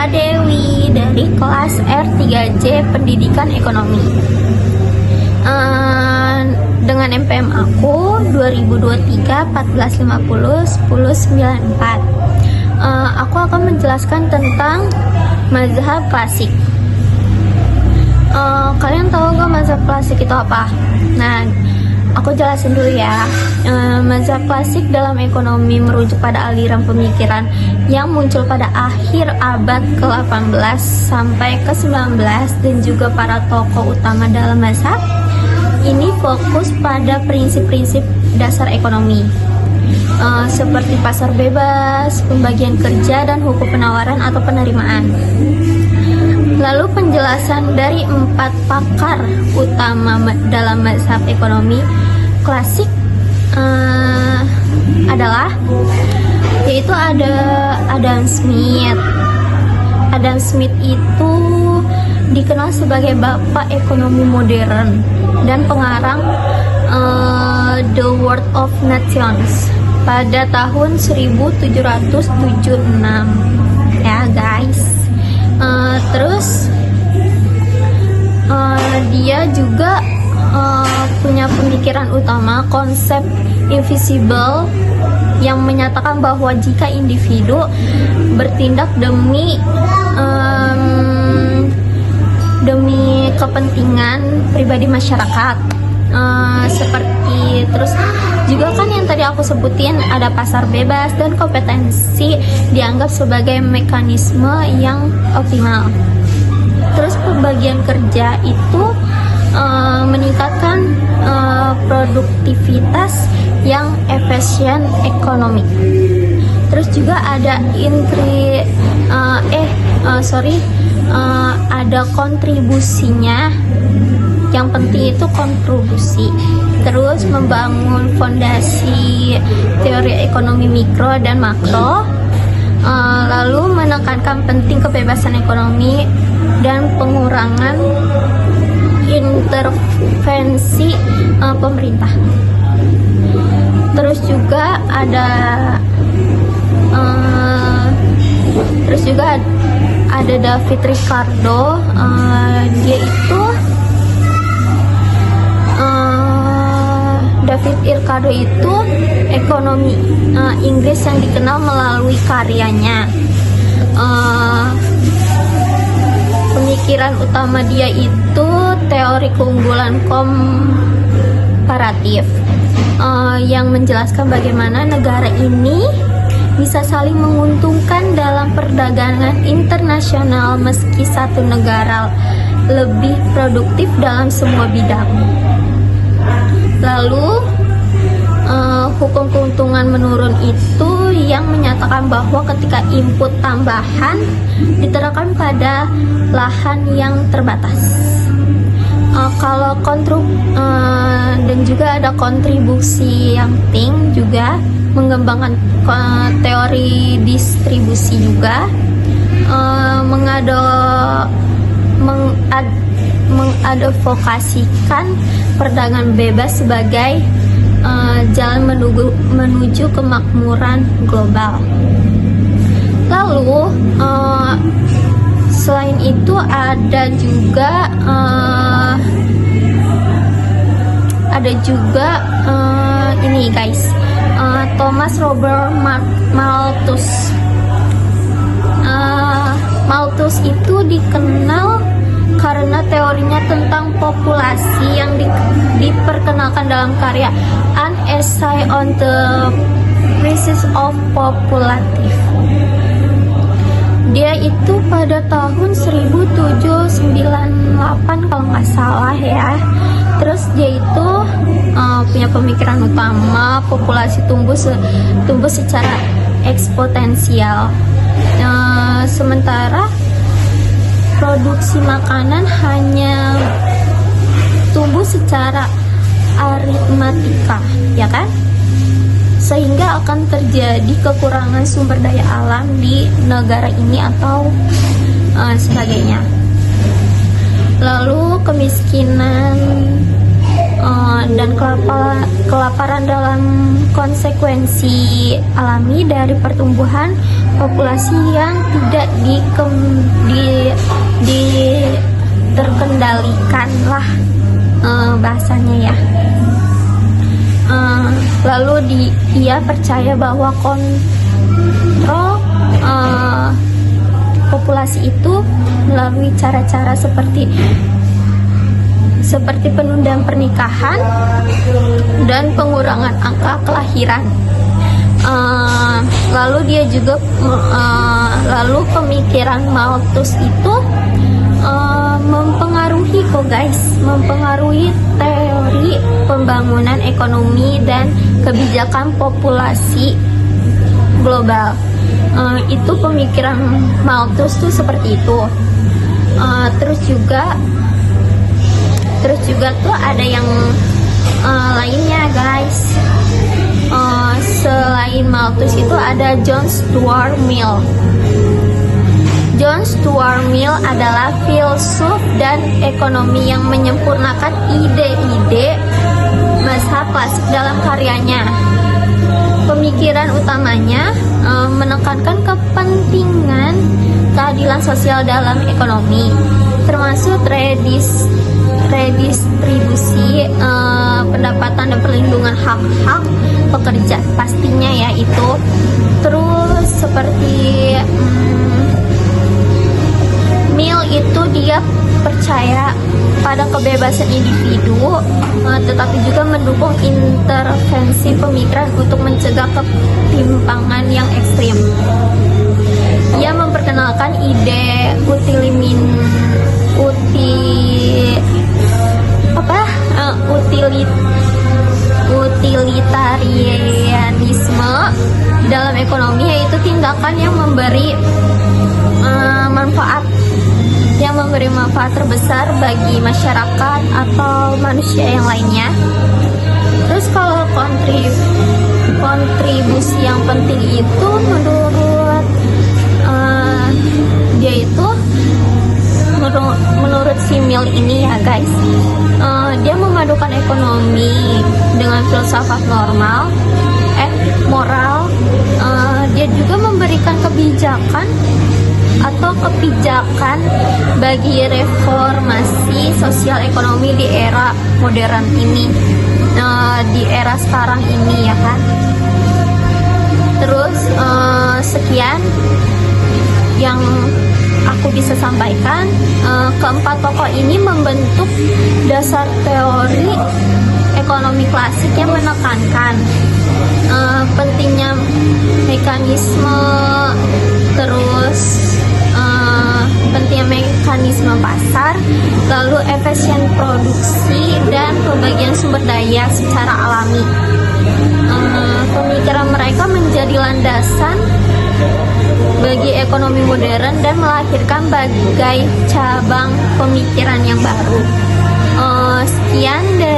Dewi dari kelas R3J Pendidikan Ekonomi. Dengan MPM aku 2023 1450 1094. Aku akan menjelaskan tentang mazhab klasik. Kalian tahu gak mazhab klasik itu apa? Nah, aku jelasin dulu ya. Mazhab klasik dalam ekonomi merujuk pada aliran pemikiran yang muncul pada akhir abad ke-18 sampai ke-19, dan juga para tokoh utama dalam mazhab ini fokus pada prinsip-prinsip dasar ekonomi, seperti pasar bebas, pembagian kerja, dan hukum penawaran atau penerimaan. Lalu penjelasan dari 4 pakar utama dalam mazhab ekonomi klasik adalah, yaitu ada Adam Smith. Adam Smith itu dikenal sebagai bapak ekonomi modern dan pengarang The World of Nations pada tahun 1776 ya guys. Terus dia juga punya pemikiran utama konsep invisible yang menyatakan bahwa jika individu bertindak demi kepentingan pribadi masyarakat, seperti terus juga kan yang tadi aku sebutin ada pasar bebas dan kompetensi dianggap sebagai mekanisme yang optimal. Terus pembagian kerja itu meningkatkan produktivitas yang efisien ekonomi. Terus juga ada ada kontribusinya. Yang penting itu kontribusi. Terus membangun fondasi teori ekonomi mikro dan makro. Lalu menekankan penting kebebasan ekonomi dan pengurangan intervensi pemerintah. Terus juga ada David Ricardo. Dia itu David Ricardo itu ekonomi Inggris yang dikenal melalui karyanya. Pemikiran utama dia itu teori keunggulan komparatif, yang menjelaskan bagaimana negara ini bisa saling menguntungkan dalam perdagangan internasional meski satu negara lebih produktif dalam semua bidang. Lalu hukum keuntungan menurun itu yang menyatakan bahwa ketika input tambahan diterapkan pada lahan yang terbatas. Dan juga ada kontribusi yang penting juga, mengembangkan teori distribusi juga, mengadvokasikan perdagangan bebas sebagai jalan menuju kemakmuran global. Lalu selain itu ada juga ini guys, Thomas Robert Malthus. Malthus itu dikenal karena teorinya tentang populasi yang diperkenalkan dalam karya An Essay on the Crisis of Population. Dia itu pada tahun 1798 kalau nggak salah ya. Terus dia itu punya pemikiran utama populasi tumbuh secara eksponensial. Sementara produksi makanan hanya secara aritmatika, ya kan? Sehingga akan terjadi kekurangan sumber daya alam di negara ini atau sebagainya. Lalu kemiskinan dan kelaparan dalam konsekuensi alami dari pertumbuhan populasi yang tidak terkendalikan lah bahasanya ya. Lalu dia percaya bahwa kontrol populasi itu melalui cara-cara seperti penundaan pernikahan dan pengurangan angka kelahiran. Lalu dia juga lalu pemikiran Malthus itu mempengaruhi mempengaruhi teori pembangunan ekonomi dan kebijakan populasi global. Itu pemikiran Malthus tuh seperti itu. Terus juga tuh ada yang lainnya guys. Selain Malthus itu ada John Stuart Mill. John Stuart Mill adalah filsuf dan ekonomi yang menyempurnakan ide-ide mazhab klasik dalam karyanya. Pemikiran utamanya menekankan kepentingan keadilan sosial dalam ekonomi, termasuk redistribusi pendapatan dan perlindungan hak-hak pekerja pastinya ya itu. Terus seperti Mill itu dia percaya pada kebebasan individu, tetapi juga mendukung intervensi pemikiran untuk mencegah ketimpangan yang ekstrim. Ia memperkenalkan ide utilitarianisme dalam ekonomi, yaitu tindakan yang memberi manfaat terbesar bagi masyarakat atau manusia yang lainnya. Terus kalau kontribusi yang penting itu menurut dia itu menurut si Mill ini ya guys, dia memadukan ekonomi dengan filsafat moral. Dia juga memberikan kebijakan bagi reformasi sosial ekonomi di era modern ini, di era sekarang ini ya kan. Terus sekian yang aku bisa sampaikan. Keempat tokoh ini membentuk dasar teori ekonomi klasik yang menekankan pentingnya mekanisme, terus pentingnya mekanisme pasar, lalu efisien produksi dan pembagian sumber daya secara alami. Pemikiran mereka menjadi landasan bagi ekonomi modern dan melahirkan berbagai cabang pemikiran yang baru. Sekian dari